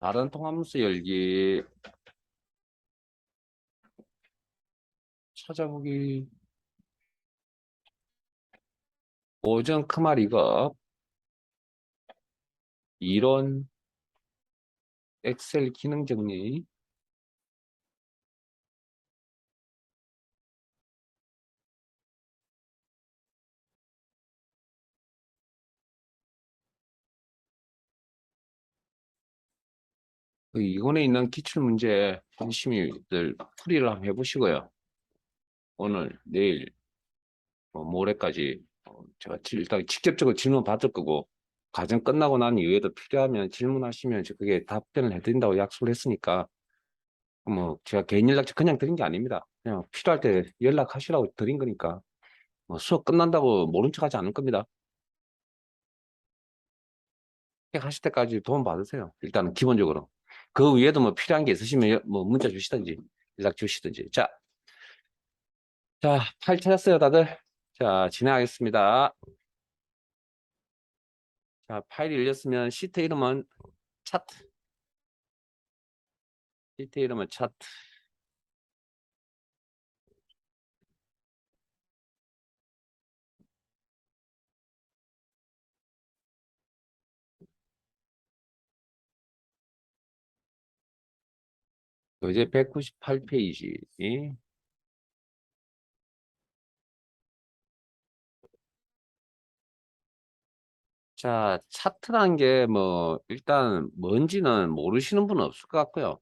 다른 통함수 열기 찾아보기 오전 크마리가 이론 엑셀 기능 정리 그 이권에 있는 기출문제 열심히들 풀이를 한번 해보시고요. 오늘 내일 모레까지 제가 일단 직접적으로 질문 받을 거고 과정 끝나고 난 이후에도 필요하면 질문하시면 그게 답변을 해드린다고 약속을 했으니까 뭐 제가 개인 연락처 그냥 드린 게 아닙니다. 그냥 필요할 때 연락하시라고 드린 거니까 뭐 수업 끝난다고 모른 척 하지 않을 겁니다. 하실 때까지 도움 받으세요. 일단은 기본적으로. 그 위에도 뭐 필요한 게 있으시면 뭐 문자 주시든지 연락 주시든지. 자, 파일 찾았어요, 다들? 자, 진행하겠습니다. 자, 파일이 열렸으면 시트 이름은 차트. 시트 이름은 차트. 이제 198페이지. 자, 차트라는 게 뭐 일단 뭔지는 모르시는 분은 없을 것 같고요.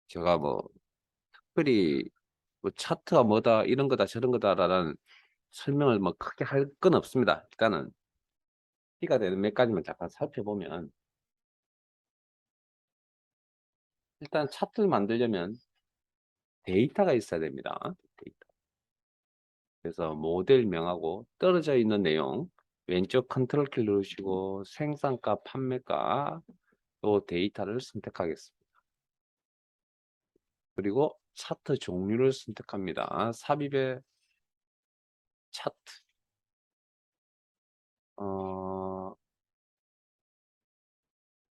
제가 뭐 특별히 뭐 차트가 뭐다 이런 거다 저런 거다라는 설명을 뭐 크게 할 건 없습니다. 일단은 티가 되는 몇 가지만 잠깐 살펴보면 일단 차트를 만들려면 데이터가 있어야 됩니다. 데이터. 그래서 모델명하고 떨어져 있는 내용 왼쪽 컨트롤 키 누르시고 생산가 판매가 또 데이터를 선택하겠습니다. 그리고 차트 종류를 선택합니다. 삽입의 차트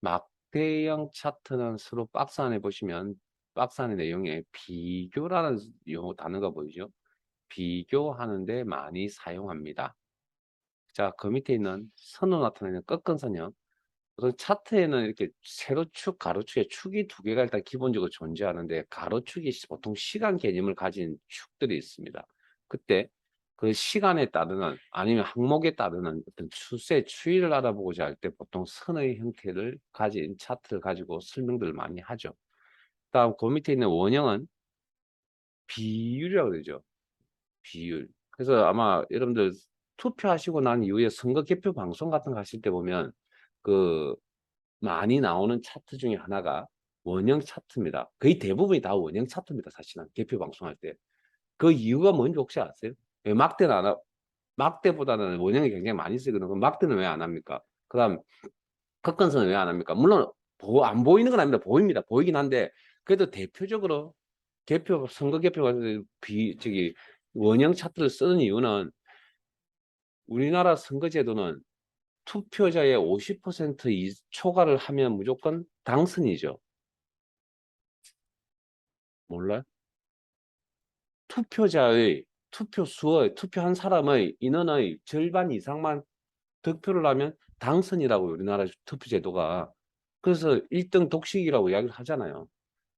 막대형 차트는 서로 박스 안에 보시면 박스 안의 내용에 비교라는 용어 단어가 보이죠. 비교하는데 많이 사용합니다. 자, 그 밑에 있는 선으로 나타내는 꺾은 선형. 우선 차트에는 이렇게 세로축, 가로축에 축이 두 개가 일단 기본적으로 존재하는데 가로축이 보통 시간 개념을 가진 축들이 있습니다. 그때 그 시간에 따르는 아니면 항목에 따르는 어떤 추세, 추이를 알아보고자 할 때 보통 선의 형태를 가진 차트를 가지고 설명들을 많이 하죠. 다음 그 밑에 있는 원형은 비율이라고 그러죠. 비율. 그래서 아마 여러분들 투표하시고 난 이후에 선거 개표 방송 같은 거 하실 때 보면 그 많이 나오는 차트 중에 하나가 원형 차트입니다. 거의 대부분이 다 원형 차트입니다. 사실은 개표 방송할 때. 그 이유가 뭔지 혹시 아세요? 왜 막대는 안 하, 막대보다는 원형이 굉장히 많이 쓰거든요. 그럼 막대는 왜 안 합니까? 그 다음 급건선은 왜 안 합니까? 물론 안 보이는 건 아닙니다. 보입니다. 보이긴 한데 그래도 대표적으로 선거 개표 저기 원형 차트를 쓰는 이유는 우리나라 선거제도는 투표자의 50% 초과를 하면 무조건 당선이죠. 몰라요? 투표자의 투표수의 투표한 사람의 인원의 절반 이상만 득표를 하면 당선이라고 우리나라 투표제도가. 그래서 1등 독식이라고 이야기를 하잖아요.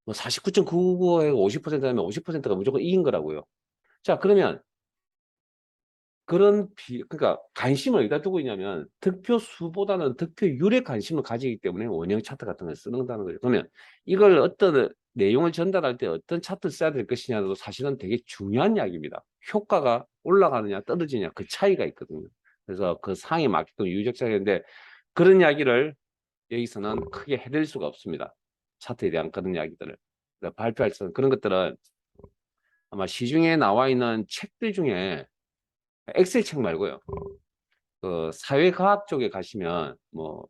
뭐 49.995에 50%면 50%가 무조건 이긴 거라고요. 자, 그러면 그러니까 관심을 어디다 두고 있냐면 득표수보다는 득표율에 관심을 가지기 때문에 원형 차트 같은 걸 쓰는다는 거죠. 그러면 이걸 어떤 내용을 전달할 때 어떤 차트를 써야 될 것이냐도 사실은 되게 중요한 이야기입니다. 효과가 올라가느냐 떨어지냐 그 차이가 있거든요. 그래서 그 상에 맞게끔 유적자인데 그런 이야기를 여기서는 크게 해드릴 수가 없습니다. 차트에 대한 그런 이야기들을 발표할 수 그런 것들은 아마 시중에 나와 있는 책들 중에 엑셀 책 말고요. 그 사회과학 쪽에 가시면 뭐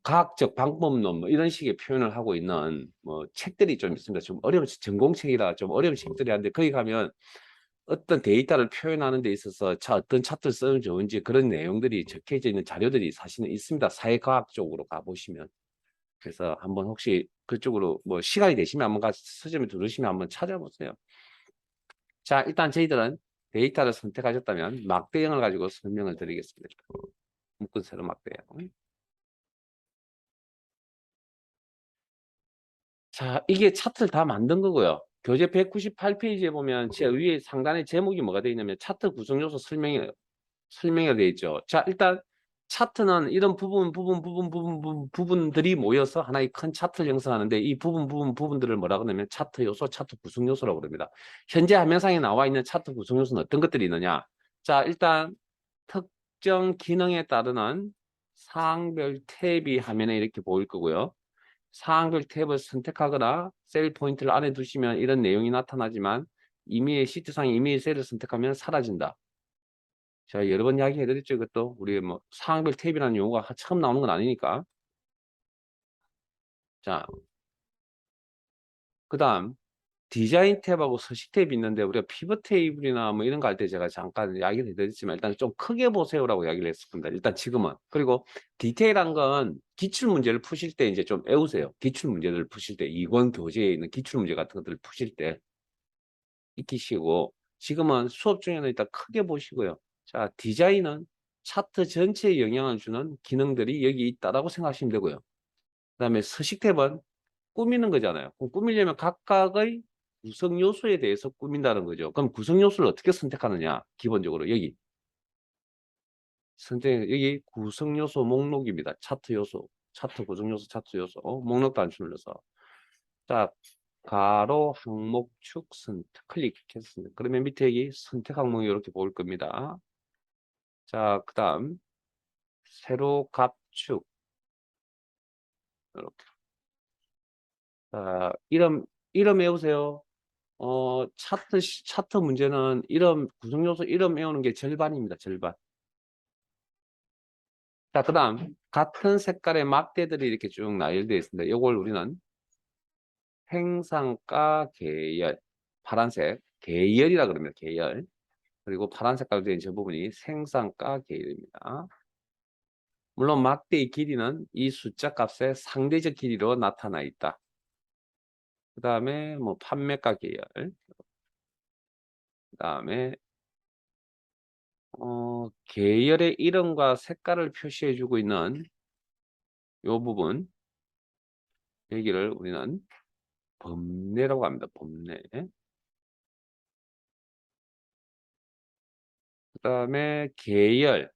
과학적 방법론 뭐 이런 식의 표현을 하고 있는 뭐 책들이 좀 있습니다. 좀 어려운 전공책이라 좀 어려운 책들이 한데 거기 가면 어떤 데이터를 표현하는 데 있어서 어떤 차트를 쓰면 좋은지 그런 내용들이 적혀져 있는 자료들이 사실은 있습니다. 사회과학 쪽으로 가보시면. 그래서 한번 혹시 그쪽으로 뭐 시간이 되시면 한번 가서 서점에 들으시면 한번 찾아보세요. 자, 일단 저희들은 데이터를 선택하셨다면 막대형을 가지고 설명을 드리겠습니다. 묶은 세로 막대형. 자, 이게 차트를 다 만든 거고요. 교재 198페이지에 보면 제 위에 상단에 제목이 뭐가 되어 있냐면 차트 구성 요소 설명이 되어 있죠. 자, 일단 차트는 이런 부분들이 모여서 하나의 큰 차트를 형성하는데 이 부분들을 뭐라고 하냐면 차트 요소, 차트 구성 요소라고 합니다. 현재 화면상에 나와 있는 차트 구성 요소는 어떤 것들이 있느냐? 자, 일단 특정 기능에 따르는 사항별 탭이 화면에 이렇게 보일 거고요. 사항별 탭을 선택하거나 셀 포인트를 안에 두시면 이런 내용이 나타나지만 임의의 시트상의 임의의 셀을 선택하면 사라진다. 제가 여러 번 이야기해 드렸죠. 이것도 우리 뭐 사항별 탭이라는 용어가 처음 나오는 건 아니니까. 자, 그다음 디자인 탭하고 서식 탭이 있는데 우리가 피벗 테이블이나 뭐 이런 거 할 때 제가 잠깐 이야기를 해드렸지만 일단 좀 크게 보세요라고 이야기를 했습니다. 일단 지금은. 그리고 디테일한 건 기출 문제를 푸실 때 이제 좀 외우세요. 기출 문제를 푸실 때 이권 교재에 있는 기출 문제 같은 것들을 푸실 때 익히시고 지금은 수업 중에는 일단 크게 보시고요. 자, 디자인은 차트 전체에 영향을 주는 기능들이 여기 있다라고 생각하시면 되고요. 그다음에 서식 탭은 꾸미는 거잖아요. 그럼 꾸미려면 각각의 구성 요소에 대해서 꾸민다는 거죠. 그럼 구성 요소를 어떻게 선택하느냐? 기본적으로 여기 구성 요소 목록입니다. 차트 요소, 차트 구성 요소, 차트 요소 목록 단추 눌러서 자, 가로 항목 축 선택 클릭했습니다. 그러면 밑에 여기 선택 항목이 이렇게 보일 겁니다. 자, 그다음 세로 갑축 이렇게. 자, 이름 외우세요. 차트 문제는 이름 구성 요소 이름 외우는 게 절반입니다. 절반. 자, 그다음 같은 색깔의 막대들이 이렇게 쭉 나열되어 있습니다. 이걸 우리는 행상가 계열 파란색 계열이라 그럽니다. 계열. 그리고 파란 색깔로 되어 있는 저 부분이 생산가 계열입니다. 물론 막대의 길이는 이 숫자 값의 상대적 길이로 나타나 있다. 그 다음에 뭐 판매가 계열. 그 다음에 계열의 이름과 색깔을 표시해 주고 있는 이 부분 여기를 우리는 범례라고 합니다. 범례. 그 다음에 계열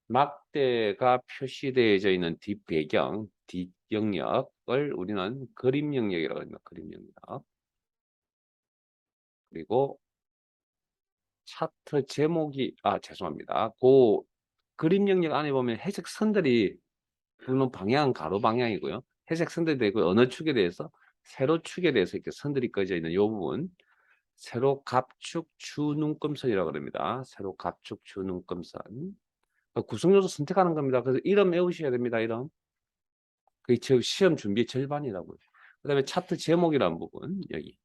막대가 표시되어져 있는 뒷배경, 뒷영역을 우리는 그림 영역이라고 합니다. 그림 영역. 그리고 차트 제목이 죄송합니다. 그 그림 영역 안에 보면 회색 선들이 물론 방향은 가로 방향이고요. 회색 선들이 되고 어느 축에 대해서 세로 축에 대해서 이렇게 선들이 꺼져 있는 이 부분 세로 갑축 주눈금선이라고 합니다. 세로 갑축 주눈금선 구성 요소 선택하는 겁니다. 그래서 이름 외우셔야 됩니다. 이름. 그게 시험 준비 절반이라고요. 그다음에 차트 제목이라는 부분 여기.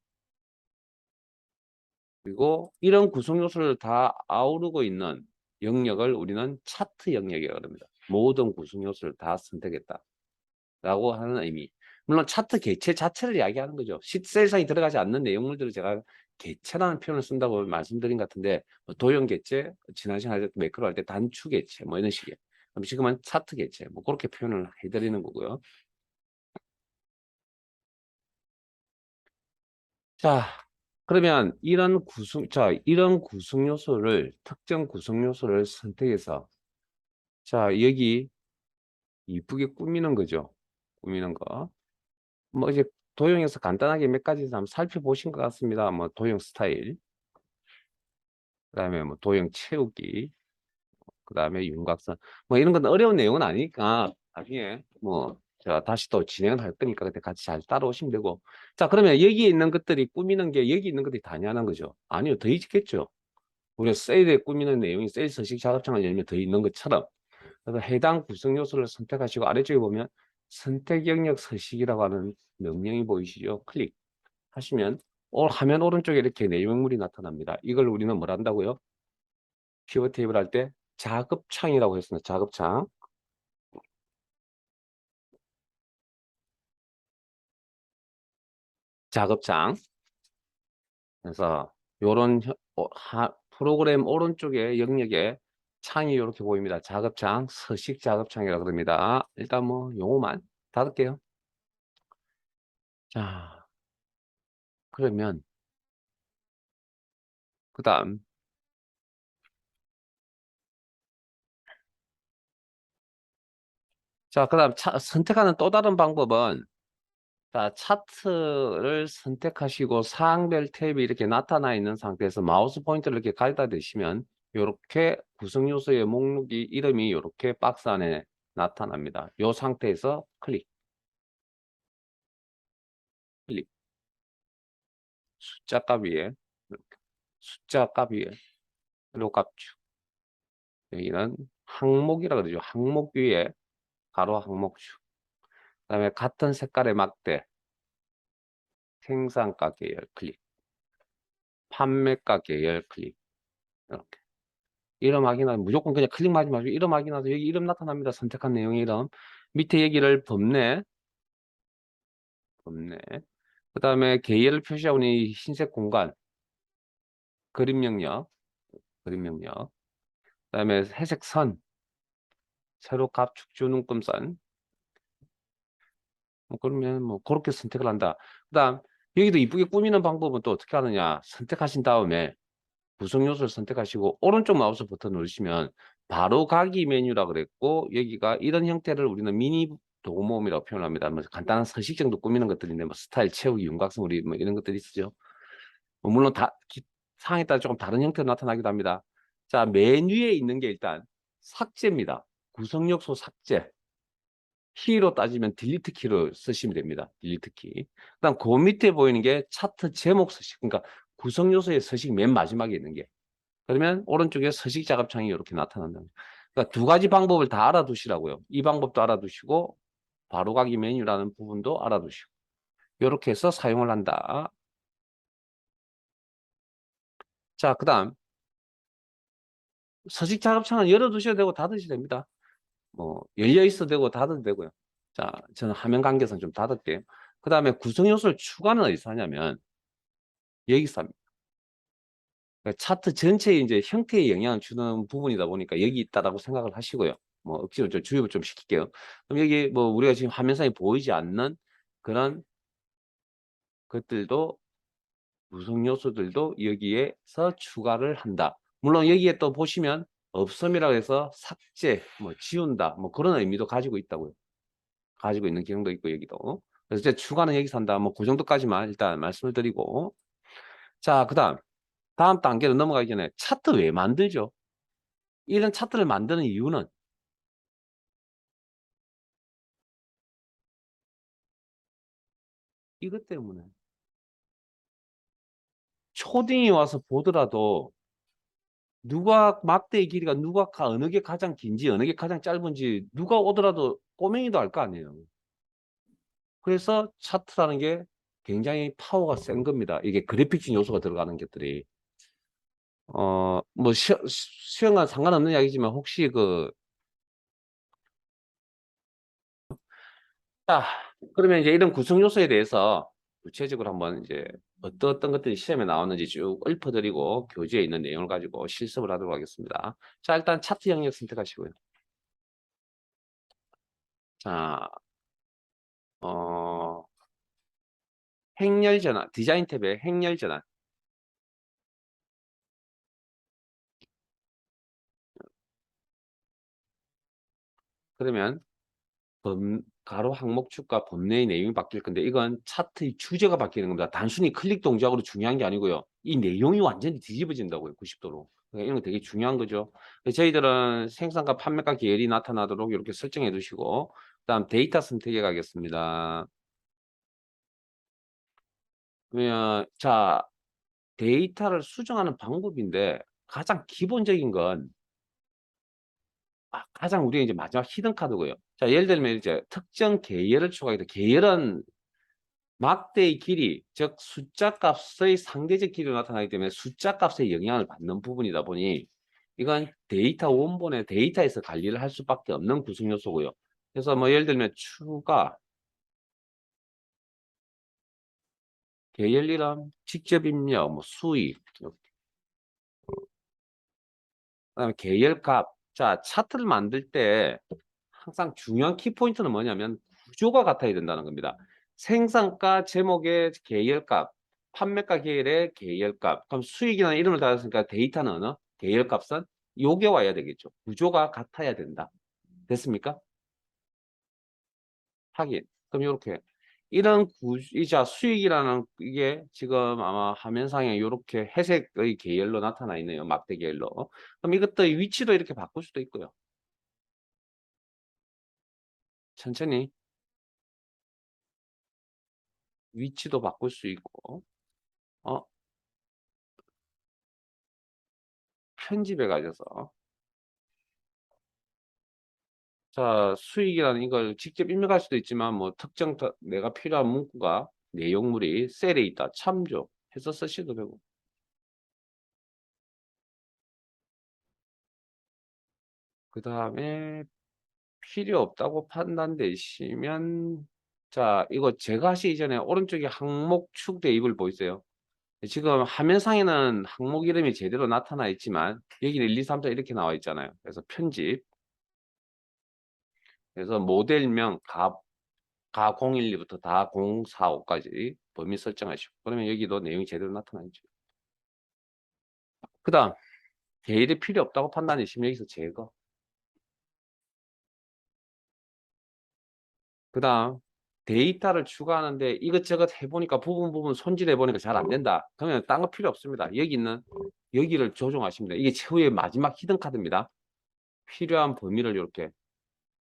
그리고 이런 구성 요소를 다 아우르고 있는 영역을 우리는 차트 영역이라고 합니다. 모든 구성 요소를 다 선택했다라고 하는 의미. 물론 차트 개체 자체를 이야기하는 거죠. 셀상에 들어가지 않는 내용물들을 제가 개체라는 표현을 쓴다고 말씀드린 것 같은데 도형 개체, 지난 시간에 매크로 할 때 단추 개체 뭐 이런 식이에요. 그럼 지금은 차트 개체 뭐 그렇게 표현을 해드리는 거고요. 자, 그러면 이런 구성 요소를 특정 구성 요소를 선택해서 자, 여기 이쁘게 꾸미는 거죠. 꾸미는 거. 뭐 이제 도형에서 간단하게 몇 가지 한번 살펴보신 것 같습니다. 뭐 도형 스타일, 그다음에 뭐 도형 채우기, 그다음에 윤곽선. 뭐 이런 건 어려운 내용은 아니니까 나중에 뭐 제가 다시 또 진행을 할 거니까 그때 같이 잘 따라오시면 되고. 자, 그러면 여기 있는 것들이 꾸미는 게 여기 있는 것들이 다냐는 거죠. 아니요, 더 있겠죠. 우리가 셀에 꾸미는 내용이 셀 서식 작업창을 열면 더 있는 것처럼. 그래서 해당 구성 요소를 선택하시고 아래쪽에 보면 선택 영역 서식이라고 하는 명령이 보이시죠? 클릭하시면 화면 오른쪽에 이렇게 내용물이 나타납니다. 이걸 우리는 뭘 한다고요? 피벗 테이블 할 때 작업창이라고 했습니다. 작업창. 작업창. 그래서 요런 프로그램 오른쪽에 영역에 창이 이렇게 보입니다. 작업창, 서식 작업창이라고 그럽니다. 일단 뭐 용어만 닫을게요. 자, 그러면 그다음 그다음 선택하는 또 다른 방법은 자, 차트를 선택하시고 사항별 탭이 이렇게 나타나 있는 상태에서 마우스 포인터를 이렇게 가져다 대시면 이렇게 구성 요소의 목록이 이름이 이렇게 박스 안에 나타납니다. 이 상태에서 클릭, 클릭. 숫자 값 위에 이렇게 숫자 값 위에 그리고 값축. 여기는 항목이라 그러죠. 항목 위에 가로 항목축. 그다음에 같은 색깔의 막대 생산가 계열 클릭, 판매가 계열 클릭. 이렇게. 이름 확인하면 무조건 그냥 클릭하지 마시고 이름 확인하세요. 여기 이름 나타납니다. 선택한 내용의 이름. 밑에 여기를 범례. 그 다음에 계열을 표시하고 있는 이 흰색 공간. 그림 영역. 그림 영역. 그 다음에 회색 선. 세로 값축 주눈금선. 그러면 뭐 그렇게 선택을 한다. 그 다음 여기도 이쁘게 꾸미는 방법은 또 어떻게 하느냐. 선택하신 다음에 구성 요소를 선택하시고 오른쪽 마우스 버튼 누르시면 바로 가기 메뉴라 그랬고 여기가 이런 형태를 우리는 미니 도구모음이라고 표현합니다. 뭐 간단한 서식 정도 꾸미는 것들인데 뭐 스타일 채우기, 윤곽선 우리 뭐 이런 것들이 있죠. 뭐 물론 상황에 따라 조금 다른 형태로 나타나기도 합니다. 자, 메뉴에 있는 게 일단 삭제입니다. 구성 요소 삭제. 키로 따지면 딜리트 키로 쓰시면 됩니다. 딜리트 키. 그다음 그 밑에 보이는 게 차트 제목 서식. 그러니까 구성 요소의 서식 맨 마지막에 있는 게. 그러면 오른쪽에 서식 작업창이 이렇게 나타난다. 그러니까 두 가지 방법을 다 알아두시라고요. 이 방법도 알아두시고 바로가기 메뉴라는 부분도 알아두시고 이렇게 해서 사용을 한다. 자, 그 다음 서식 작업창은 열어두셔도 되고 닫으셔도 됩니다. 뭐 열려 있어도 되고 닫아도 되고요. 자, 저는 화면 관계상 좀 닫을게요. 그 다음에 구성 요소를 추가는 어디서 하냐면 여기서 합니다. 그러니까 차트 전체에 이제 형태에 영향을 주는 부분이다 보니까 여기 있다라고 생각을 하시고요. 뭐 억지로 좀 주입을 좀 시킬게요. 그럼 여기 뭐 우리가 지금 화면상에 보이지 않는 그런 것들도 구성 요소들도 여기에서 추가를 한다. 물론 여기에 또 보시면 없음이라고 해서 삭제, 뭐 지운다, 뭐 그런 의미도 가지고 있다고요. 가지고 있는 기능도 있고 여기도. 그래서 이제 추가는 여기서 한다. 뭐 그 정도까지만 일단 말씀을 드리고. 자, 다음 단계로 넘어가기 전에 차트 왜 만들죠? 이런 차트를 만드는 이유는 이것 때문에 초딩이 와서 보더라도 누가 막대의 길이가 어느 게 가장 긴지 어느 게 가장 짧은지 누가 오더라도 꼬맹이도 알 거 아니에요. 그래서 차트라는 게 굉장히 파워가 센 겁니다. 이게 그래픽적 요소가 들어가는 것들이 뭐 수영과 상관없는 이야기지만 혹시 자, 그러면 이제 이런 구성 요소에 대해서 구체적으로 한번 이제 어떤 것들이 시험에 나왔는지 쭉 읊어드리고 교재에 있는 내용을 가지고 실습을 하도록 하겠습니다. 자, 일단 차트 영역 선택하시고요. 자, 어, 행렬 전환, 디자인 탭에 행렬 전환. 그러면 가로 항목 축과 범례의 내용이 바뀔 건데 이건 차트의 주제가 바뀌는 겁니다. 단순히 클릭 동작으로 중요한 게 아니고요. 이 내용이 완전히 뒤집어진다고요. 90도로. 그러니까 이런 거 되게 중요한 거죠. 저희들은 생산과 판매가 계열이 나타나도록 이렇게 설정해 두시고 그다음 데이터 선택해 가겠습니다. 그러면 자, 데이터를 수정하는 방법인데 가장 기본적인 건 가장 우리가 이제 마지막 히든 카드고요. 자, 예를 들면 이제 특정 계열을 추가하겠다. 계열은 막대의 길이, 즉 숫자 값의 상대적 길이로 나타나기 때문에 숫자 값에 영향을 받는 부분이다 보니 이건 데이터 원본의 데이터에서 관리를 할 수밖에 없는 구성 요소고요. 그래서 뭐 예를 들면 추가, 계열이랑 직접 입력, 뭐 수익, 그다음에 계열값. 자, 차트를 만들 때 항상 중요한 키포인트는 뭐냐면 구조가 같아야 된다는 겁니다. 생산가 제목의 계열값, 판매가 계열의 계열값, 그럼 수익이라는 이름을 달았으니까 데이터는 계열값은 요게 와야 되겠죠. 구조가 같아야 된다. 됐습니까? 확인. 그럼 요렇게 이런 이자 수익이라는 이게 지금 아마 화면상에 요렇게 회색의 계열로 나타나 있네요. 막대 계열로. 그럼 이것도 위치도 이렇게 바꿀 수도 있고요. 천천히 위치도 바꿀 수 있고 어 편집해 가셔서 자 수익이라는 이걸 직접 입력할 수도 있지만 뭐 특정 내가 필요한 문구가 내용물이 셀에 있다 참조 해서 쓰셔도 되고 그다음에 필요 없다고 판단되시면 자 이거 제가 하시기 전에 오른쪽에 항목축 대입을 보이세요? 지금 화면상에는 항목 이름이 제대로 나타나 있지만 여기는 1, 2, 3, 4 이렇게 나와 있잖아요. 그래서 편집 그래서 모델명 가 012부터 다 045까지 범위 설정하시고 그러면 여기도 내용이 제대로 나타나 있죠. 그다음 계열이 필요 없다고 판단이시면 여기서 제거. 그다음 데이터를 추가하는데 이것저것 해 보니까 부분 손질해 보니까 잘 안 된다. 그러면 딴 거 필요 없습니다. 여기 있는 여기를 조정하시면 돼요. 이게 최후의 마지막 히든 카드입니다. 필요한 범위를 요렇게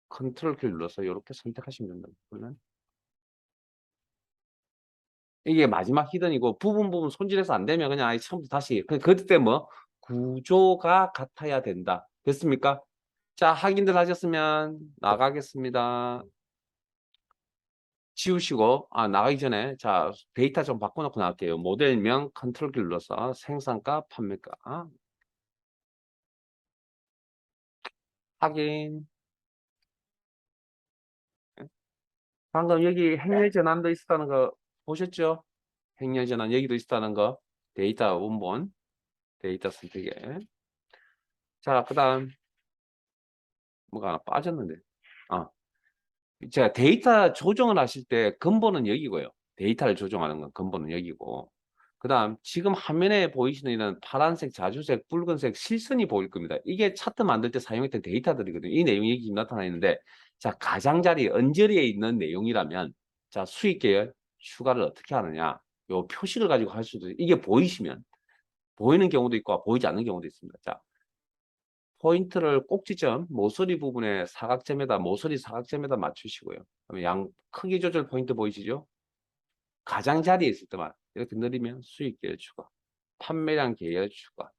컨트롤 키를 눌러서 요렇게 선택하시면 된다. 그러면 이게 마지막 히든이고 부분 손질해서 안 되면 그냥 아예 처음부터 다시 그때 뭐 구조가 같아야 된다. 됐습니까? 자, 확인들 하셨으면 나가겠습니다. 지우시고 나가기 전에 자 데이터 좀 바꿔 놓고 나갈게요. 모델명 컨트롤 키 눌러서 생산가, 판매가 확인. 예. 방금 여기 행렬 전환도 있었다는 거 보셨죠? 행렬 전환 여기도 있었다는 거. 데이터 원본, 데이터 선택에. 자, 그다음 뭐가 하나 빠졌는데. 아, 제가 데이터 조정을 하실 때 근본은 여기고요. 데이터를 조정하는 건 근본은 여기고. 그다음 지금 화면에 보이시는 이런 파란색, 자주색, 붉은색 실선이 보일 겁니다. 이게 차트 만들 때 사용했던 데이터들이거든요. 이 내용이 여기 나타나 있는데 자 가장자리 언저리에 있는 내용이라면 자 수익 계열 추가를 어떻게 하느냐 요 표시를 가지고 할 수도 이게 보이시면 보이는 경우도 있고 보이지 않는 경우도 있습니다. 자 포인트를 꼭지점 모서리 부분에 사각점에다 모서리 사각점에다 맞추시고요. 그다음에 양 크기 조절 포인트 보이시죠? 가장자리에 있을 때만 이렇게 누르면 수익 계열 추가, 판매량 계열 추가.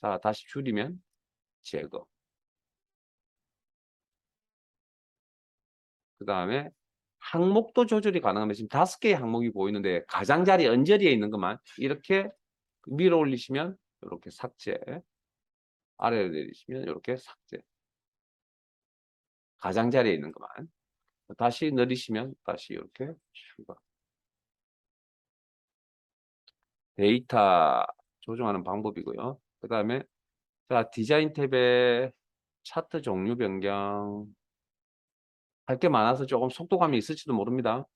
자, 다시 줄이면 제거. 그다음에 항목도 조절이 가능하면 지금 5개의 항목이 보이는데 가장자리 언저리에 있는 것만 이렇게 밀어 올리시면 요렇게 삭제, 아래로 내리시면 요렇게 삭제. 가장자리에 있는 것만. 다시 내리시면 다시 요렇게 추가. 데이터 조정하는 방법이고요. 그다음에 자 디자인 탭에 차트 종류 변경 할 게 많아서 조금 속도감이 있을지도 모릅니다.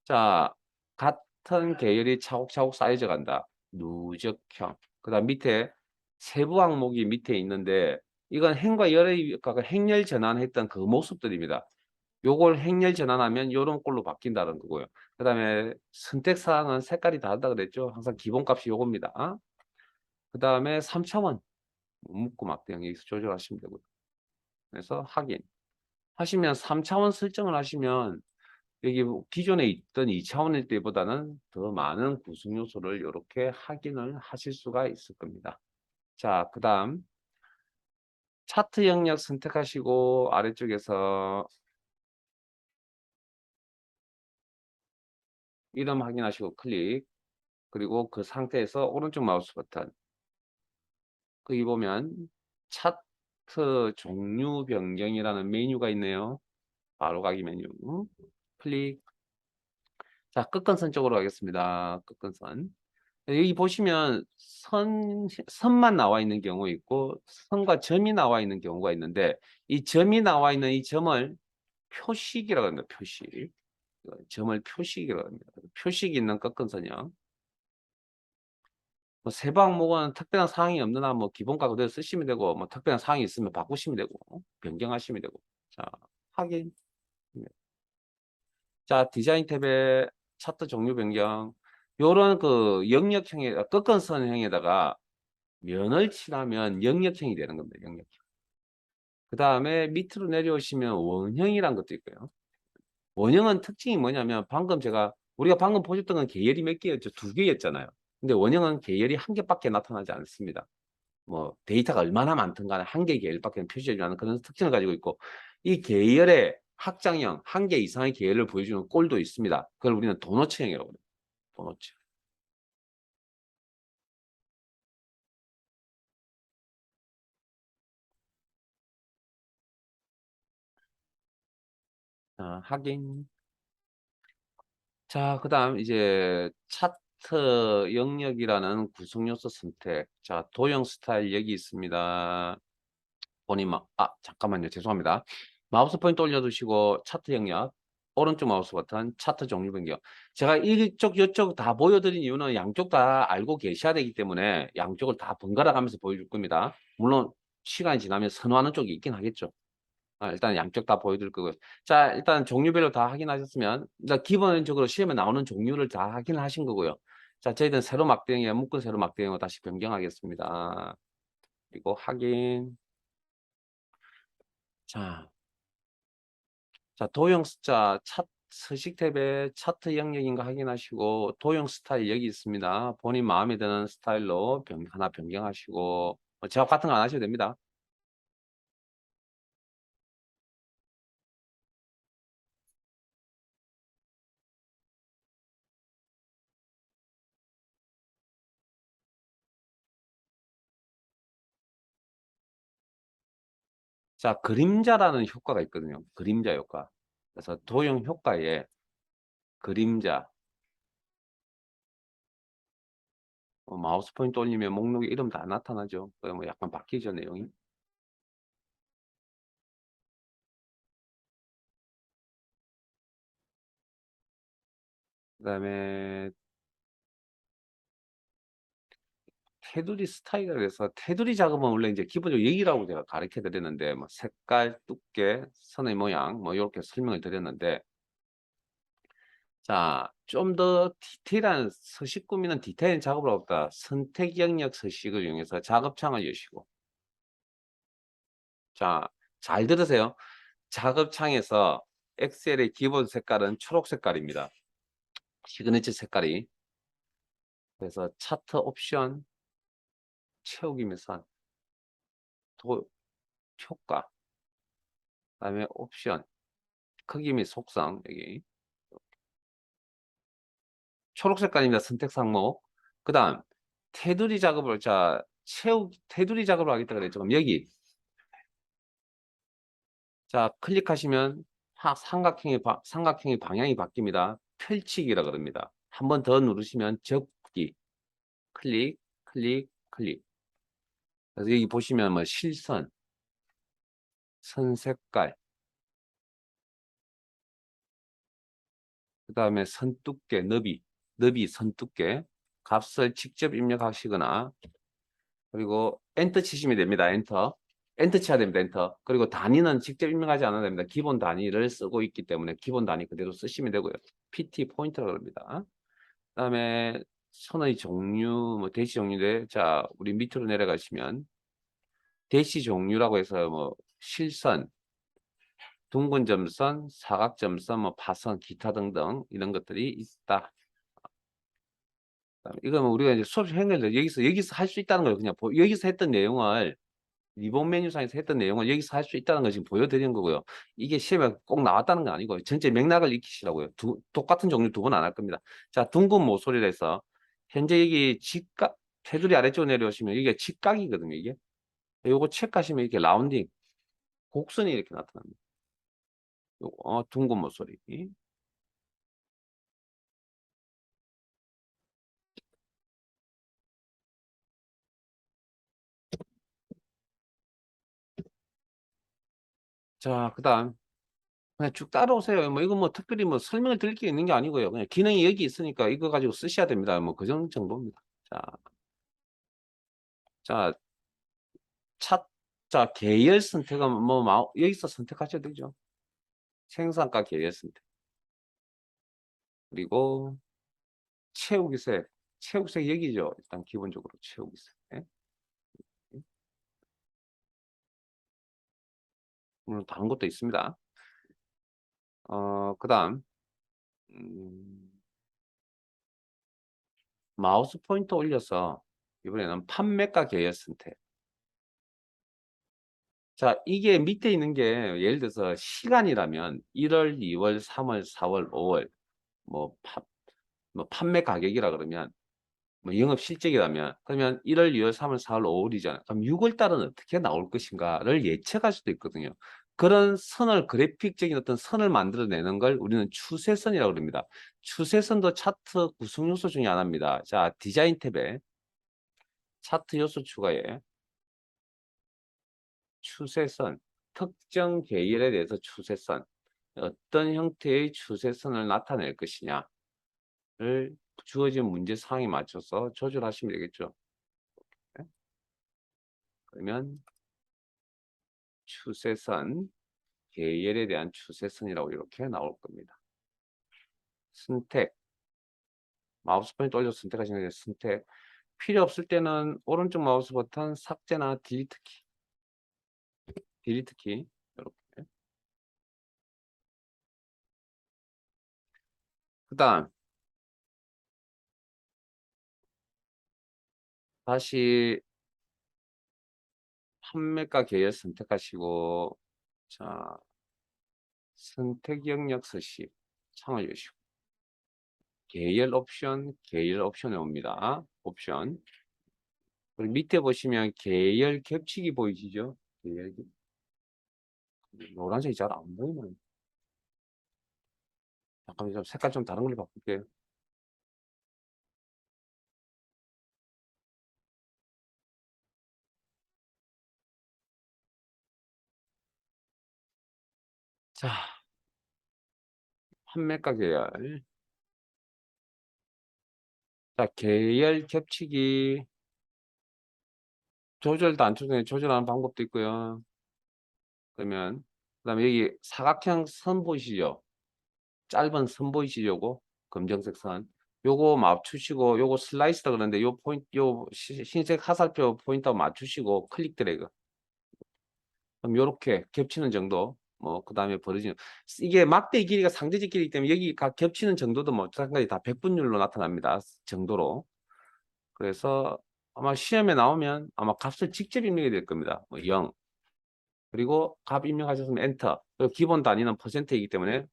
자 같은 계열이 차곡차곡 쌓여져 간다. 누적형. 그다음 밑에 세부 항목이 밑에 있는데 이건 행과 열의 행렬 전환했던 그 모습들입니다. 요걸 행렬 전환하면 요런 꼴로 바뀐다는 거고요. 그다음에 선택 사항은 색깔이 다르다 그랬죠. 항상 기본값이 요겁니다. 그다음에 3차원 묶고 막대형 여기서 조절하시면 되고요. 그래서 확인. 하시면 3차원 설정을 하시면 여기 기존에 있던 2차원일 때보다는 더 많은 구성 요소를 요렇게 확인을 하실 수가 있을 겁니다. 자, 그다음 차트 영역 선택하시고 아래쪽에서 이름 확인하시고 클릭. 그리고 그 상태에서 오른쪽 마우스 버튼. 거기 보면 차트 종류 변경이라는 메뉴가 있네요. 바로 가기 메뉴. 클릭. 자, 끝건선 쪽으로 가겠습니다. 끝건선. 여기 보시면 선만 나와 있는 경우 있고 선과 점이 나와 있는 경우가 있는데 이 점이 나와 있는 이 점을 표식이라고 합니다. 표식. 점을 표식이라고 합니다. 표식이 있는 끝건선이요. 뭐 세부항목은 특별한 사항이 없는 한 뭐 기본가 그대로 쓰시면 되고 뭐 특별한 사항이 있으면 바꾸시면 되고 변경하시면 되고. 자, 확인. 자, 디자인 탭에 차트 종류 변경. 요런 그 영역형에 끝건선형에다가 면을 칠하면 영역형이 되는 겁니다. 영역형. 그 다음에 밑으로 내려오시면 원형이란 것도 있고요. 원형은 특징이 뭐냐면 우리가 방금 보셨던 건 계열이 몇 개였죠? 2개였잖아요. 근데 원형은 계열이 1개밖에 나타나지 않습니다. 뭐 데이터가 얼마나 많든 간에 1개 계열밖에 표시하지 않는 그런 특징을 가지고 있고 이 계열의 확장형 1개 이상의 계열을 보여주는 꼴도 있습니다. 그걸 우리는 도너츠형이라고 해요. 도너츠. 자, 확인. 자, 그 다음 이제 차트 영역이라는 구성 요소 선택. 자, 도형 스타일 여기 있습니다. 잠깐만요. 죄송합니다. 마우스 포인트 올려두시고 차트 영역, 오른쪽 마우스 버튼, 차트 종류 변경. 제가 이쪽, 이쪽 다 보여드린 이유는 양쪽 다 알고 계셔야 되기 때문에 양쪽을 다 번갈아 가면서 보여줄 겁니다. 물론 시간이 지나면 선호하는 쪽이 있긴 하겠죠. 일단 양쪽 다 보여드릴 거고요. 자, 일단 종류별로 다 확인하셨으면 일단 기본적으로 시험에 나오는 종류를 다 확인하신 거고요. 자, 저희는 세로 막대형이와 묶은 세로 막대형으로 다시 변경하겠습니다. 그리고 확인. 자, 도형 숫자 서식 탭에 차트 영역인가 확인하시고 도형 스타일 여기 있습니다. 본인 마음에 드는 스타일로 하나 변경하시고 제가 같은 거 안 하셔도 됩니다. 자, 그림자라는 효과가 있거든요. 그림자 효과. 그래서 도형 효과에 그림자 마우스 포인트 올리면 목록에 이름 다 나타나죠. 뭐 약간 바뀌죠, 내용이. 그다음에 테두리 스타일이라 해서 테두리 작업은 원래 이제 기본적으로 여기라고 제가 가르쳐 드렸는데 뭐 색깔, 두께, 선의 모양 뭐 이렇게 설명을 드렸는데 자, 좀 더 디테일한 서식 꾸미는 디테일한 작업을 하다 선택 영역 서식을 이용해서 작업창을 여시고 자, 잘 들으세요. 작업창에서 엑셀의 기본 색깔은 초록 색깔입니다. 시그니처 색깔이. 그래서 차트 옵션 채우기 매선 도 효과 그다음에 옵션 크기 및 속성 여기 초록 색깔입니다. 선택 항목. 그다음 테두리 작업을 테두리 작업을 하겠다 그랬죠. 그럼 여기 자 클릭하시면 삼각형의 방향이 바뀝니다. 펼치기라 그럽니다. 한 번 더 누르시면 접기 클릭 클릭 클릭. 그래서 여기 보시면 뭐 실선 선 색깔 그다음에 선 두께 너비 선 두께 값을 직접 입력하시거나 그리고 엔터 치시면 됩니다. 엔터 쳐야 됩니다. 엔터. 그리고 단위는 직접 입력하지 않아도 됩니다. 기본 단위를 쓰고 있기 때문에 기본 단위 그대로 쓰시면 되고요. PT 포인트라고 합니다. 그다음에 선의 종류 뭐 대시 종류인데 자 우리 밑으로 내려가시면 대시 종류라고 해서 뭐 실선 둥근 점선 사각점선 뭐 파선 기타 등등 이런 것들이 있다. 이거 뭐 우리가 이제 수업 행을 여기서 할 수 있다는 걸 그냥 여기서 했던 내용을 리본 메뉴상에서 했던 내용을 여기서 할 수 있다는 걸 지금 보여드리는 거고요. 이게 시험에 꼭 나왔다는 건 아니고 전체 맥락을 익히시라고요. 똑같은 종류 두 번 안 할 겁니다. 자, 둥근 모서리를 해서 현재 여기 직각, 테두리 아래쪽으로 내려오시면 이게 직각이거든요. 이게. 요거 체크하시면 이렇게 라운딩, 곡선이 이렇게 나타납니다. 요거 둥근 모서리. 자, 그다음 그냥 쭉 따라오세요. 뭐 이거 뭐 특별히 뭐 설명을 드릴 게 있는 게 아니고요. 그냥 기능이 여기 있으니까 이거 가지고 쓰셔야 됩니다. 뭐 그 정도입니다. 자, 자, 차, 자, 계열 선택은 뭐 여기서 선택하셔도 되죠. 생산과 계열 선택. 그리고 채우기색. 채우기색 여기죠. 일단 기본적으로 채우기색. 예? 물론 다른 것도 있습니다. 그다음 마우스 포인터 올려서 이번에는 판매가 계열 선택. 자, 이게 밑에 있는 게 예를 들어서 시간이라면 1월, 2월, 3월, 4월, 5월 뭐, 뭐 판매 가격이라 그러면 뭐 영업 실적이라면 그러면 1월, 2월, 3월, 4월, 5월이잖아요. 그럼 6월 달은 어떻게 나올 것인가를 예측할 수도 있거든요. 그런 선을 그래픽적인 어떤 선을 만들어내는 걸 우리는 추세선이라고 합니다. 추세선도 차트 구성 요소 중에 하나입니다. 자, 디자인 탭에 차트 요소 추가에 추세선, 특정 계열에 대해서 추세선, 어떤 형태의 추세선을 나타낼 것이냐를 주어진 문제 사항에 맞춰서 조절하시면 되겠죠. 네? 그러면 추세선, 계열에 대한 추세선이라고 이렇게 나올 겁니다. 선택, 마우스 포인트 올려서 선택하시는 게 선택. 필요 없을 때는 오른쪽 마우스 버튼 삭제나 딜리트 키, 딜리트 키 이렇게. 그다음 다시 판매가 계열 선택하시고 자, 선택 영역 서식 창을 여시고 계열 옵션에 옵니다. 옵션. 그리고 밑에 보시면 계열 겹치기 보이시죠? 계열 노란색이 잘 안 보이는. 잠깐만 좀 색깔 좀 다른 걸로 바꿀게요. 자, 판매가 계열. 자, 계열 겹치기 조절도 안 조절해 조절하는 방법도 있고요. 그러면 그다음에 여기 사각형 선 보이시죠? 짧은 선 보이시죠? 요거 검정색 선. 요거 맞추시고 요거 슬라이스라 그러는데 요 포인트 요 흰색 화살표 포인터 맞추시고 클릭 드래그. 그럼 요렇게 겹치는 정도. 뭐 그다음에 버려지는 이게 막대의 길이가 상대적 길이기 때문에 여기 각 겹치는 정도도 뭐 마찬가지 다 백분율로 나타납니다. 정도로. 그래서 아마 시험에 나오면 아마 값을 직접 입력이 될 겁니다. 뭐 0. 그리고 값 입력하셨으면 엔터. 그리고 기본 단위는 퍼센트이기 때문에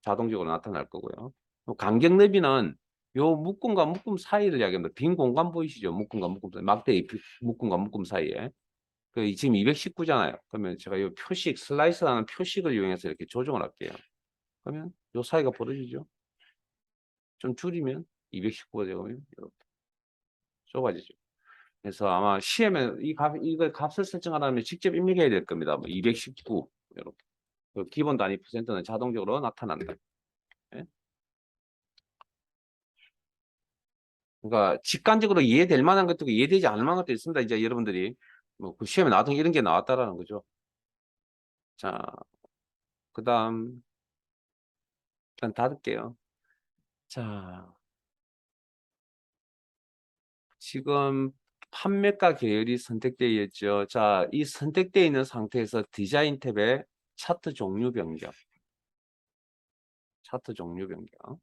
자동적으로 나타날 거고요. 간격 너비는 요 묶음과 묶음 사이를 이야기합니다. 빈 공간 보이시죠? 묶음과 묶음 사이. 막대의 묶음과 묶음 사이에. 지금 219잖아요. 그러면 제가 이 표식, 슬라이스라는 표식을 이용해서 이렇게 조정을 할게요. 그러면 요 사이가 벌어지죠? 좀 줄이면 219가 되면 이렇게 좁아지죠. 그래서 아마 시험에 이걸 값을 설정하려면 직접 입력해야 될 겁니다. 뭐 219, 이렇게. 기본 단위 퍼센트는 자동적으로 나타난다. 예? 그러니까 직관적으로 이해될 만한 것도 있고 이해되지 않을 만한 것도 있습니다. 이제 여러분들이 뭐 그 시험에 나왔던 이런 게 나왔다라는 거죠. 자, 그다음 일단 닫을게요. 자, 지금 판매가 계열이 선택되어 있죠. 자, 이 선택되어 있는 상태에서 디자인 탭에 차트 종류 변경. 차트 종류 변경.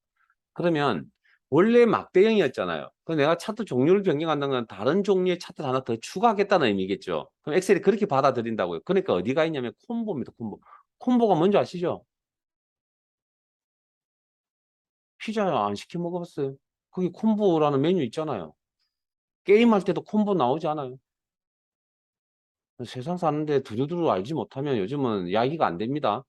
그러면 원래 막대형이었잖아요. 그럼 내가 차트 종류를 변경한다는 건 다른 종류의 차트를 하나 더 추가하겠다는 의미겠죠. 그럼 엑셀이 그렇게 받아들인다고요. 그러니까 어디가 있냐면 콤보입니다. 콤보. 콤보가 뭔지 아시죠? 피자 안 시켜 먹어봤어요? 거기 콤보라는 메뉴 있잖아요. 게임할 때도 콤보 나오지 않아요? 세상 사는데 두루두루 알지 못하면 요즘은 이야기가 안 됩니다.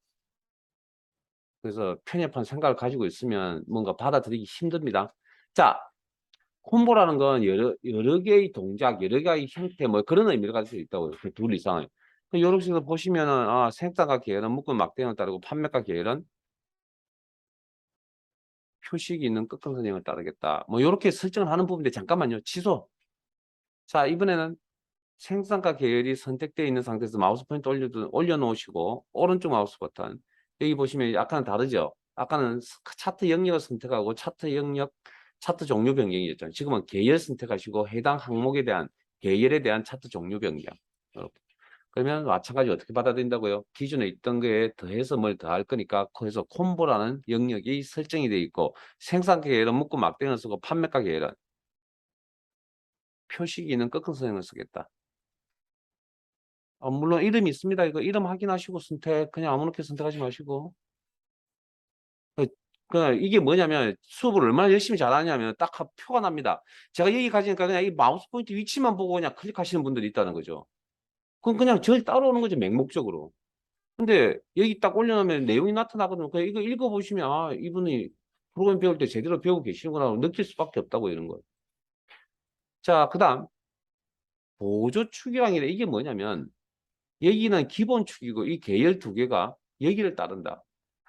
그래서 편협한 생각을 가지고 있으면 뭔가 받아들이기 힘듭니다. 자, 콤보라는 건 여러 개의 동작, 여러 개의 형태, 뭐 그런 의미를 가질 수 있다고요. 그 둘 이상을. 요런 식으로 보시면은, 아, 생산과 계열은 묶음 막대형을 따르고 판매과 계열은 표식이 있는 끝근선형을 따르겠다. 뭐 요렇게 설정을 하는 부분인데 잠깐만요. 취소. 자, 이번에는 생산과 계열이 선택되어 있는 상태에서 마우스 포인트 올려놓으시고 오른쪽 마우스 버튼 여기 보시면 약간 다르죠. 아까는 차트 영역을 선택하고 차트 영역, 차트 종류 변경이었죠. 지금은 계열 선택하시고 해당 항목에 대한 계열에 대한 차트 종류 변경. 이렇게. 그러면 마찬가지 어떻게 받아들인다고요? 기존에 있던 거에 더해서 뭘 더할 거니까 거기서 콤보라는 영역이 설정이 되어 있고 생산 계열은 묶고 막대응을 쓰고 판매가 계열은 표시기는 꺾은 선행을 쓰겠다. 물론 이름이 있습니다. 이거 이름 확인하시고 선택, 그냥 아무렇게 선택하지 마시고. 그, 이게 뭐냐면 수업을 얼마나 열심히 잘하냐면 딱 표가 납니다. 제가 여기 가지니까 그냥 이 마우스 포인트 위치만 보고 그냥 클릭하시는 분들이 있다는 거죠. 그럼 그냥 저 따라오는 거죠, 맹목적으로. 근데 여기 딱 올려놓으면 내용이 나타나거든요. 그냥 이거 읽어보시면, 아, 이분이 프로그램 배울 때 제대로 배우고 계시는구나 하고 느낄 수밖에 없다고 이런 거예요. 자, 그 다음, 보조축이랑이래. 이게 뭐냐면, 여기는 기본 축이고, 이 계열 두 개가 여기를 따른다.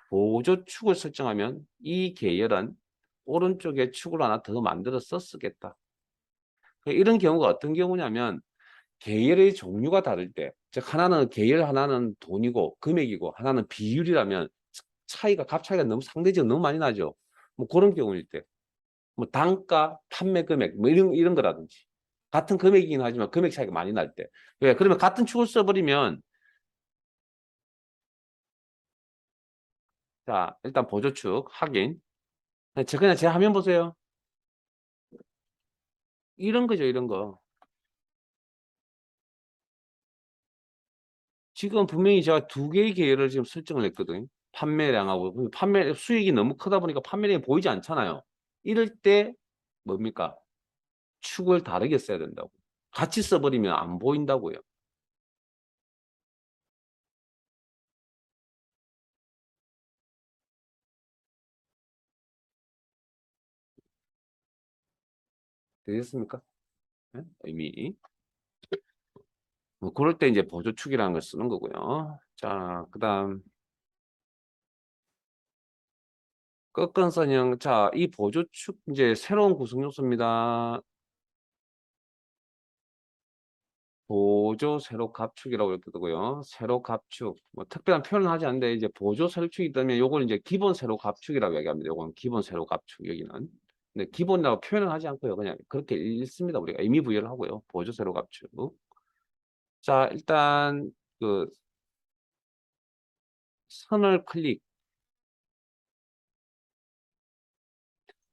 보조축을 설정하면 이 계열은 오른쪽에 축을 하나 더 만들어서 쓰겠다. 이런 경우가 어떤 경우냐면 계열의 종류가 다를 때, 즉 하나는 계열 하나는 돈이고 금액이고 하나는 비율이라면 차이가 값 차이가 너무 상대적으로 너무 많이 나죠. 뭐 그런 경우일 때, 뭐 단가, 판매 금액 뭐 이런 거라든지 같은 금액이긴 하지만 금액 차이가 많이 날 때, 왜 그러면 같은 축을 써버리면 자 일단 보조축 확인. 그냥 제 화면 보세요. 이런 거죠, 이런 거. 지금 분명히 제가 두 개의 계열을 지금 설정을 했거든요. 판매량하고 판매 수익이 너무 크다 보니까 판매량이 보이지 않잖아요. 이럴 때 뭡니까? 축을 다르게 써야 된다고. 같이 써버리면 안 보인다고요. 되겠습니까? 네? 의미. 뭐 그럴 때 이제 보조축이라는 걸 쓰는 거고요. 자, 그다음 끝근선형. 자, 이 보조축 이제 새로운 구성 요소입니다. 보조 세로 갑축이라고 이렇게 뜨고요. 세로 갑축. 뭐 특별한 표현을 하지 않는데 이제 보조 세로축이 뜨면 요걸 이제 기본 세로 갑축이라고 얘기합니다. 요건 기본 세로 갑축 여기는. 근데 기본이라고 표현을 하지 않고요. 그냥 그렇게 읽습니다. 우리가 의미 부여를 하고요. 보조 세로 갑축. 자, 일단 그 선을 클릭.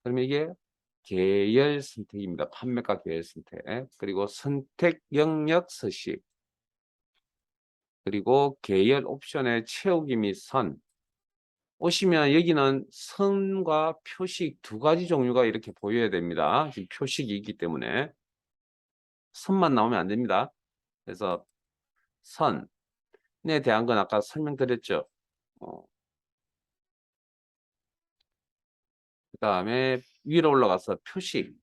그러면 이게 계열 선택입니다. 판매가 계열 선택. 그리고 선택 영역 서식. 그리고 계열 옵션의 채우기 및 선. 오시면 여기는 선과 표식 두 가지 종류가 이렇게 보여야 됩니다. 지금 표식이 있기 때문에 선만 나오면 안 됩니다. 그래서 선에 대한 건 아까 설명드렸죠. 그 다음에 위로 올라가서 표식,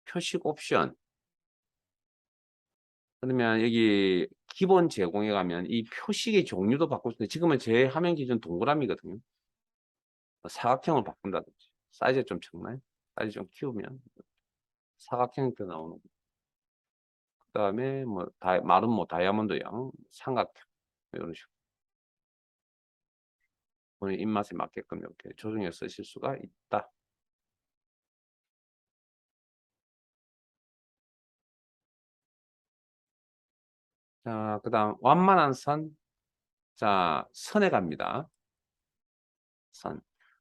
표식 옵션. 그러면 여기 기본 제공에 가면 이 표식의 종류도 바꿀 수 있는데 지금은 제 화면 기준 동그라미거든요. 사각형을 바꾼다든지 사이즈 좀 적나요? 사이즈 좀 키우면 사각형이 더 나오는 거. 그다음에 뭐 마른 뭐 다이아몬드형 삼각형 이런 식으로 본인 입맛에 맞게끔 이렇게 조정해서 쓰실 수가 있다. 자, 그다음 완만한 선. 자, 선에 갑니다. 선.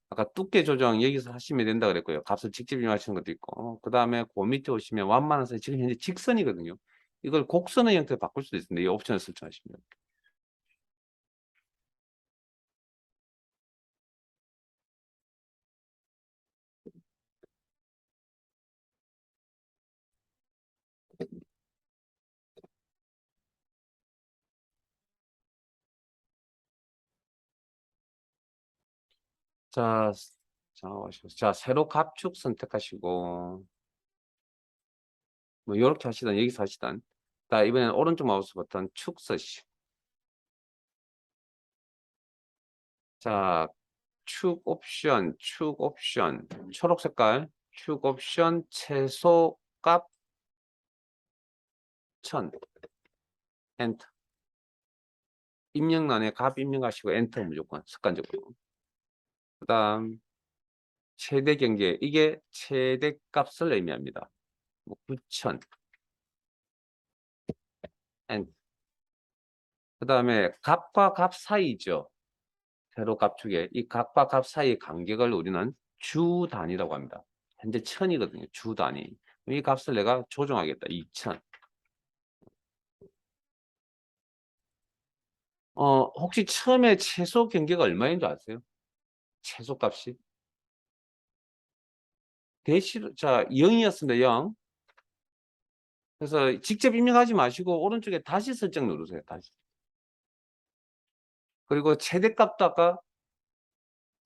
아까 두께 조정 여기서 하시면 된다 그랬고요. 값을 직접 입력하시는 것도 있고. 그 다음에 그 밑에 오시면 완만한 선, 지금 현재 직선이거든요. 이걸 곡선의 형태로 바꿀 수도 있습니다. 이 옵션을 설정하시면. 자, 자, 세로 갑축 선택하시고, 뭐, 요렇게 하시든, 여기서 하시든. 자, 이번엔 오른쪽 마우스 버튼 축 쓰시고. 자, 축 옵션, 초록 색깔, 축 옵션, 최소 값 1000, 엔터. 입력란에 값 입력하시고, 엔터 무조건, 습관적으로. 그 다음, 최대 경계, 이게 최대 값을 의미합니다. 뭐 9000, 엔터. 그 다음에 값과 값 사이죠. 세로 값축에 이 값과 값 사이의 간격을 우리는 주 단위라고 합니다. 현재 1000이거든요. 주 단위. 이 값을 내가 조정하겠다. 2000. 혹시 처음에 최소 경계가 얼마인 줄 아세요? 최소 값이? 대시로, 자, 0이었습니다. 0. 그래서 직접 입력하지 마시고 오른쪽에 다시 설정 누르세요. 다시. 그리고 최대값도 아까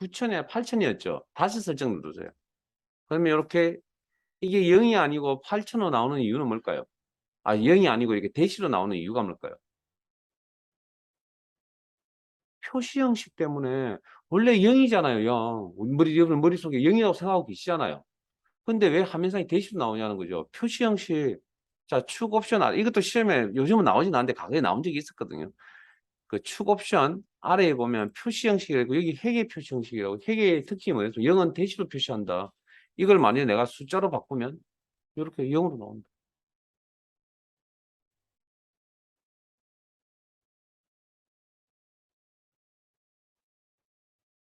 9,000에 8,000이었죠. 다시 설정 누르세요. 그러면 이렇게 이게 0이 아니고 8,000으로 나오는 이유는 뭘까요? 아, 0이 아니고 이렇게 대시로 나오는 이유가 뭘까요? 표시 형식 때문에 원래 0이잖아요. 0. 여러분 머릿속에 0이라고 생각하고 계시잖아요. 근데 왜 화면상에 대시로 나오냐는 거죠. 표시 형식. 자, 축 옵션. 이것도 시험에 요즘은 나오진 않는데 과거에 나온 적이 있었거든요. 그 축 옵션 아래에 보면 표시 형식이라고 여기 회계 표시 형식이라고 회계의 특징이 뭐예요? 0은 대시로 표시한다. 이걸 만약에 내가 숫자로 바꾸면 이렇게 0으로 나온다.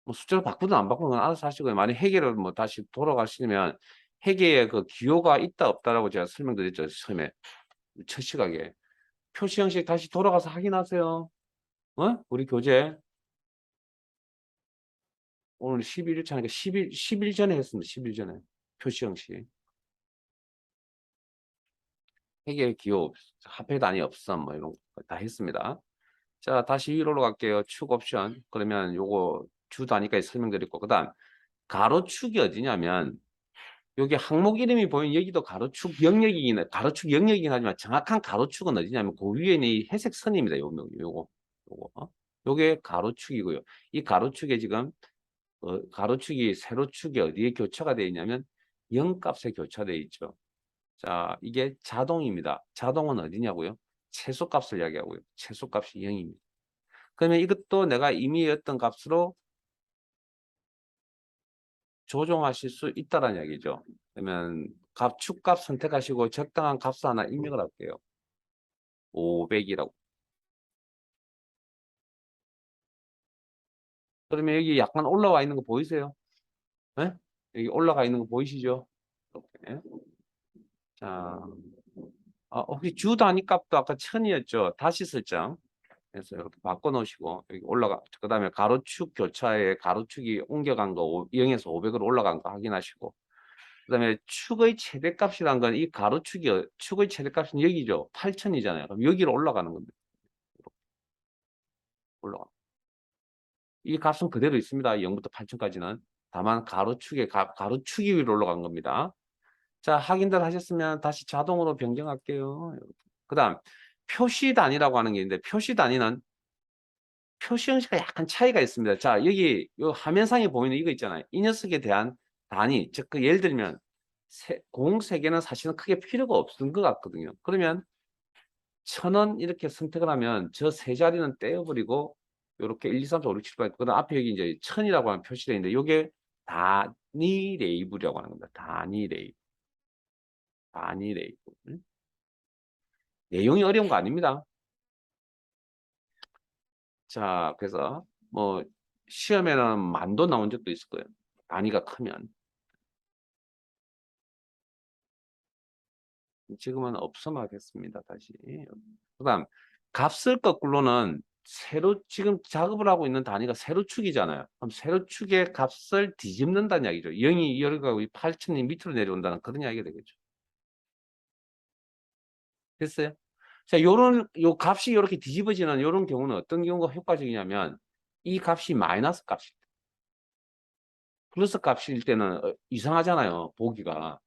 뭐 숫자로 바꾸든 안 바꾸든 건 알아서 하시고요. 만약 회계를 뭐 다시 돌아가시면 회계에 그 기호가 있다 없다라고 제가 설명드렸죠. 처음에 첫 시각에. 표시 형식 다시 돌아가서 확인하세요. 우리 교재 오늘 11일 차니까 10일 전에 했습니다. 10일 전에. 표시 형식. 회계 기호 화폐 단위 없음 뭐 이런 거 다 했습니다. 자, 다시 위로 올라갈게요. 축 옵션. 그러면 요거 주 단위까지 설명드렸고 그다음 가로축이 어디냐면 여기 항목 이름이 보이는 여기도 가로축 영역이긴 하지만 정확한 가로축은 어디냐면 그 위에 있는 이 회색 선입니다. 요거. 요게 가로축이고요. 이 가로축에 지금 가로축이 세로축이 어디에 교차가 되어 있냐면 0값에 교차되어 있죠. 자, 이게 자동입니다. 자동은 어디냐고요? 최소값을 이야기하고요. 최소값이 0입니다. 그러면 이것도 내가 이미 어떤 값으로 조정하실 수 있다는 이야기죠. 그러면 축값 선택하시고 적당한 값을 하나 입력을 할게요. 500이라고. 그러면 여기 약간 올라와 있는 거 보이세요? 네? 여기 올라가 있는 거 보이시죠? 이렇게. 자, 혹시 주 단위 값도 아까 1000이었죠? 다시 설정. 그래서 이렇게 바꿔 놓으시고 여기 그다음에 가로축 교차에 가로축이 옮겨간 거 0에서 500으로 올라간 거 확인하시고 그다음에 축의 최대값이란 건 이 가로축이 축의 최대값은 여기죠. 8000이잖아요. 그럼 여기로 올라가는 겁니다. 올라가. 이 값은 그대로 있습니다. 0부터 8000까지는. 다만 가로축이 위로 올라간 겁니다. 자, 확인들 하셨으면 다시 자동으로 변경할게요. 그다음 표시 단위라고 하는 게 있는데 표시 단위는 표시 형식과 약간 차이가 있습니다. 자, 여기 요 화면상에 보이는 이거 있잖아요. 이 녀석에 대한 단위, 즉 그 예를 들면 공 3개는 사실은 크게 필요가 없는 것 같거든요. 그러면 1000원 이렇게 선택을 하면 저 세 자리는 떼어버리고 요렇게 1, 2, 3, 4, 5, 6, 7, 8 그다음 앞에 여기 이제 1000이라고 하는 표시가 있는데 요게 단위 레이블이라고 하는 겁니다. 단위 레이블. 단위 레이블. 내용이 어려운 거 아닙니다. 자, 그래서 뭐 시험에는 만도 나온 적도 있을 거예요. 단위가 크면. 지금은 없어만 됐습니다, 다시. 그다음 값을 거꾸로는 지금 작업을 하고 있는 단위가 세로축이잖아요. 그럼 세로축의 값을 뒤집는다는 이야기죠. 0이 여기가 8,000이 밑으로 내려온다는 그런 이야기가 되겠죠. 됐어요? 자, 요 값이 요렇게 뒤집어지는 요런 경우는 어떤 경우가 효과적이냐면 이 값이 마이너스 값일 때, 플러스 값일 때는 이상하잖아요, 보기가.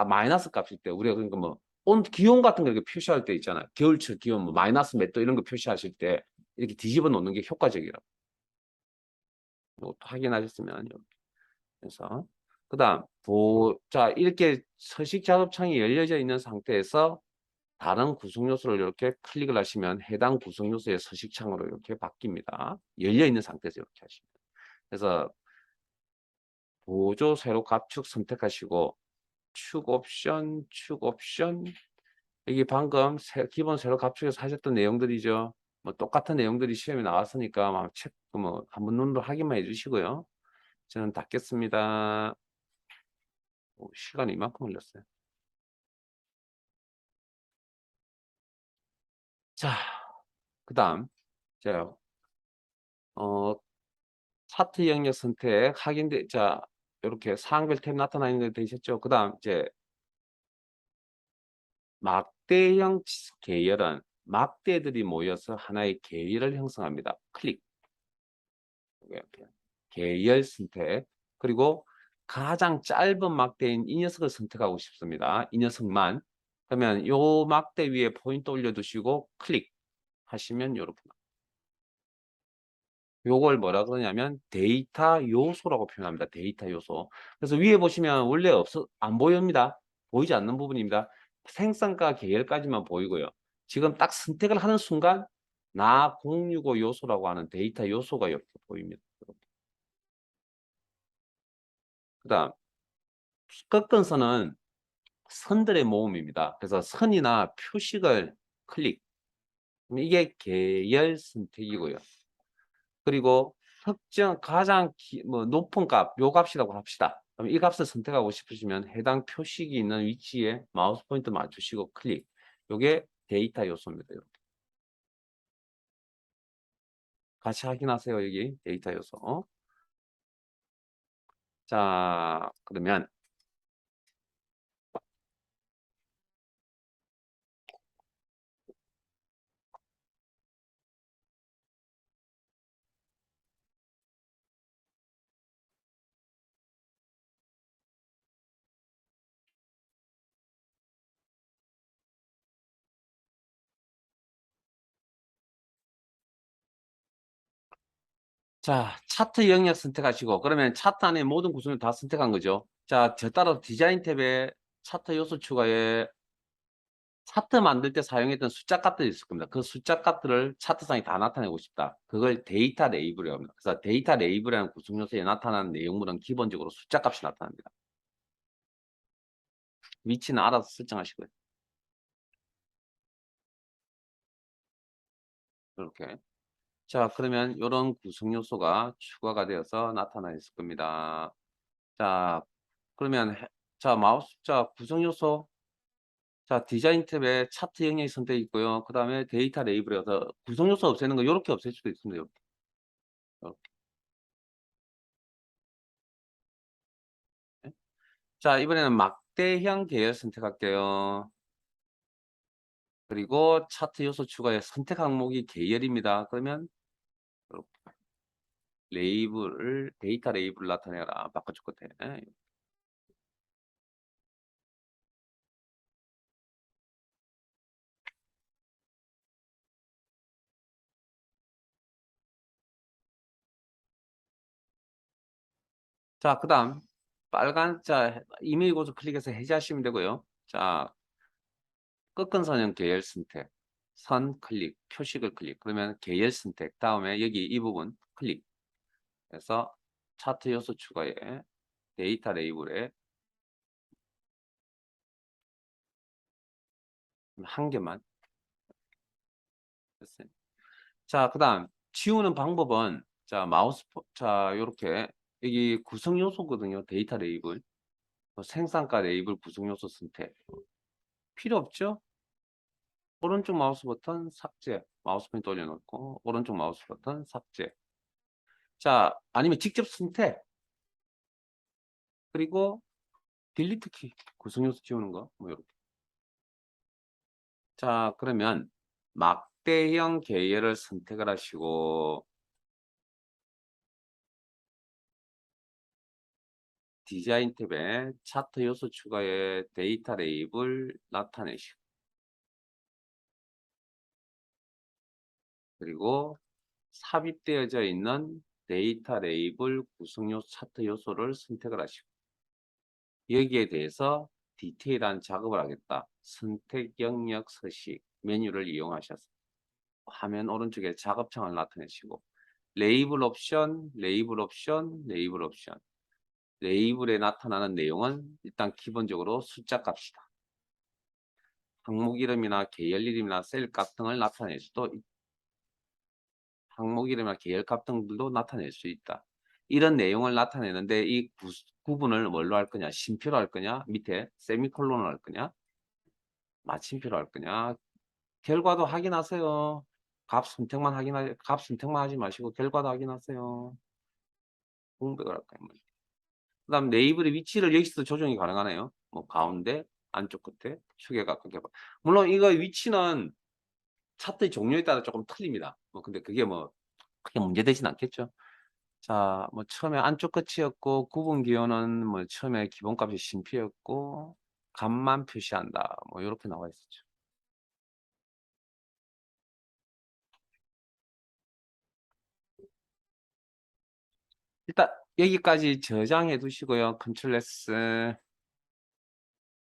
마이너스 값일 때 우리가 그러니까 뭐 기온 같은 거 이렇게 표시할 때 있잖아요. 겨울철 기온 뭐 마이너스 몇 도 이런 거 표시하실 때 이렇게 뒤집어 놓는 게 효과적이라고. 이것도 확인하셨으면 이렇게 해서 그다음 자, 이렇게 서식 작업창이 열려져 있는 상태에서 다른 구성 요소를 이렇게 클릭을 하시면 해당 구성 요소의 서식창으로 이렇게 바뀝니다. 열려 있는 상태에서 이렇게 하시면. 그래서 보조 세로 가축 선택하시고 축 옵션 이게 방금 기본 세로 가축에서 하셨던 내용들이죠. 뭐 똑같은 내용들이 시험에 나왔으니까 뭐 한번 눈으로 확인만 해주시고요. 저는 닫겠습니다. 시간이 이만큼 흘렸어요. 자, 그다음 자, 차트 영역 선택 확인돼. 자, 이렇게 사항별 탭 나타나 있는 게 되셨죠? 그다음 이제 막대형 계열은 막대들이 모여서 하나의 계열을 형성합니다. 클릭. 이렇게 계열 선택. 그리고 가장 짧은 막대인 이 녀석을 선택하고 싶습니다. 이 녀석만. 그러면 요 막대 위에 포인트 올려두시고 클릭 하시면 요렇게 요걸 뭐라 그러냐면 데이터 요소라고 표현합니다. 데이터 요소. 그래서 위에 보시면 원래 안 보입니다. 보이지 않는 부분입니다. 생성과 계열까지만 보이고요. 지금 딱 선택을 하는 순간 나 065 요소라고 하는 데이터 요소가 이렇게 보입니다. 그다음 끝근선은 선들의 모음입니다. 그래서 선이나 표식을 클릭. 이게 계열 선택이고요. 그리고 특정 가장 뭐 높은 값, 요 값이라고 합시다. 그럼 이 값을 선택하고 싶으시면 해당 표식이 있는 위치에 마우스 포인트 맞추시고 클릭. 요게 데이터 요소입니다. 이렇게. 같이 확인하세요. 여기 데이터 요소. 자, 그러면 자, 차트 영역 선택하시고 그러면 차트 안에 모든 구성을 다 선택한 거죠. 자, 저 따라 디자인 탭에 차트 요소 추가에 차트 만들 때 사용했던 숫자 값들이 있을 겁니다. 그 숫자 값들을 차트상에 다 나타내고 싶다. 그걸 데이터 레이블이라고 합니다. 그래서 데이터 레이블이라는 구성 요소에 나타나는 내용물은 기본적으로 숫자 값이 나타납니다. 위치는 알아서 설정하시고요. 이렇게. 자, 그러면 이런 구성 요소가 추가가 되어서 나타나 있을 겁니다. 자, 그러면 자, 구성 요소. 자, 디자인 탭에 차트 영역이 선택 있고요. 그다음에 데이터 레이블에서 구성 요소 없애는 거 이렇게 없앨 수도 있습니다. 요렇게. 요렇게. 자, 이번에는 막대형 계열 선택할게요. 그리고 차트 요소 추가에 선택 항목이 계열입니다. 그러면 이렇게 데이터 레이블을 나타내라. 바꿔줄 끝에. 자, 그다음 이메일 고스 클릭해서 해제하시면 되고요. 자, 끝근선형 계열 선택. 선 클릭, 표식을 클릭. 그러면 계열 선택. 다음에 여기 이 부분 클릭. 해서 차트 요소 추가에 데이터 레이블에 한 개만 됐어요. 자, 그다음 지우는 방법은 자, 자, 요렇게 여기 구성 요소거든요. 데이터 레이블. 생산가 레이블 구성 요소 선택. 필요 없죠? 오른쪽 마우스 버튼 삭제. 마우스 포인트 올려놓고 오른쪽 마우스 버튼 삭제. 자, 아니면 직접 선택. 그리고 딜리트 키. 구성 요소 지우는 거. 뭐 요렇게. 자, 그러면 막대형 계열을 선택을 하시고 디자인 탭에 차트 요소 추가에 데이터 레이블 나타내시고 그리고 삽입되어져 있는 데이터 레이블 구성 요소 차트 요소를 선택을 하시고 여기에 대해서 디테일한 작업을 하겠다. 선택 영역 서식 메뉴를 이용하셔서 화면 오른쪽에 작업창을 나타내시고 레이블 옵션, 레이블 옵션, 레이블 옵션. 레이블에 나타나는 내용은 일단 기본적으로 숫자 값이다. 항목 이름이나 계열 이름이나 셀 값 등을 나타낼 수도 있다. 항목 이름이나 계열 값 등들도 나타낼 수 있다. 이런 내용을 나타내는데 이 구분을 뭘로 할 거냐? 쉼표로 할 거냐? 밑에 세미콜론을 할 거냐? 마침표로 할 거냐? 결과도 확인하세요. 값 선택만 하지 마시고 결과도 확인하세요. 공백을 할 거예요. 그다음 네이블의 위치를 여기서도 조정이 가능하네요. 뭐 가운데, 안쪽 끝에, 축에 가깝게. 물론 이거 위치는 차트의 종류에 따라 조금 틀립니다. 뭐 근데 그게 뭐 크게 문제되진 않겠죠. 자, 뭐 처음에 안쪽 끝이었고 구분 기호는 뭐 처음에 기본값이 쉼표였고 값만 표시한다. 뭐 이렇게 나와 있었죠. 일단 여기까지 저장해 두시고요. 컨트롤 S